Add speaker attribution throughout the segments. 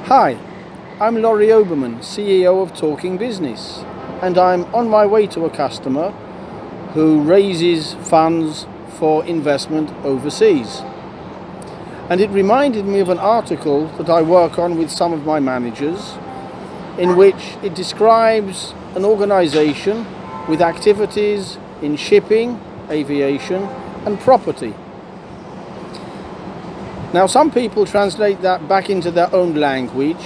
Speaker 1: Hi, I'm Laurie Oberman, CEO of Talking Business, and I'm on my way to a customer who raises funds for investment overseas. And it reminded me of an article that I work on with some of my managers, in which it describes an organization with activities in shipping, aviation, and property. Now, some people translate that back into their own language,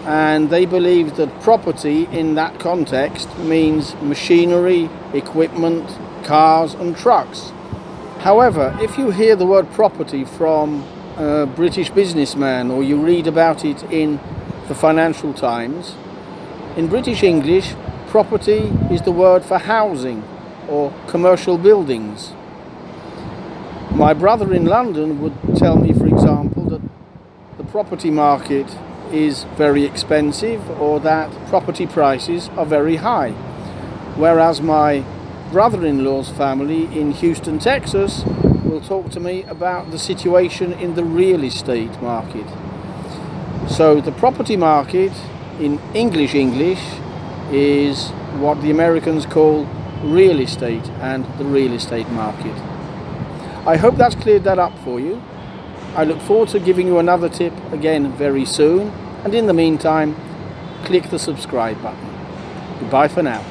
Speaker 1: and they believe that property in that context means machinery, equipment, cars and trucks. However, if you hear the word property from a British businessman, or you read about it in the Financial Times, in British English, property is the word for housing or commercial buildings. My brother in London would tell me, for example, that the property market is very expensive, or that property prices are very high. Whereas my brother-in-law's family in Houston, Texas, will talk to me about the situation in the real estate market. So the property market in English is what the Americans call real estate and the real estate market. I hope that's cleared that up for you. I look forward to giving you another tip again very soon, and in the meantime, click the subscribe button. Goodbye for now.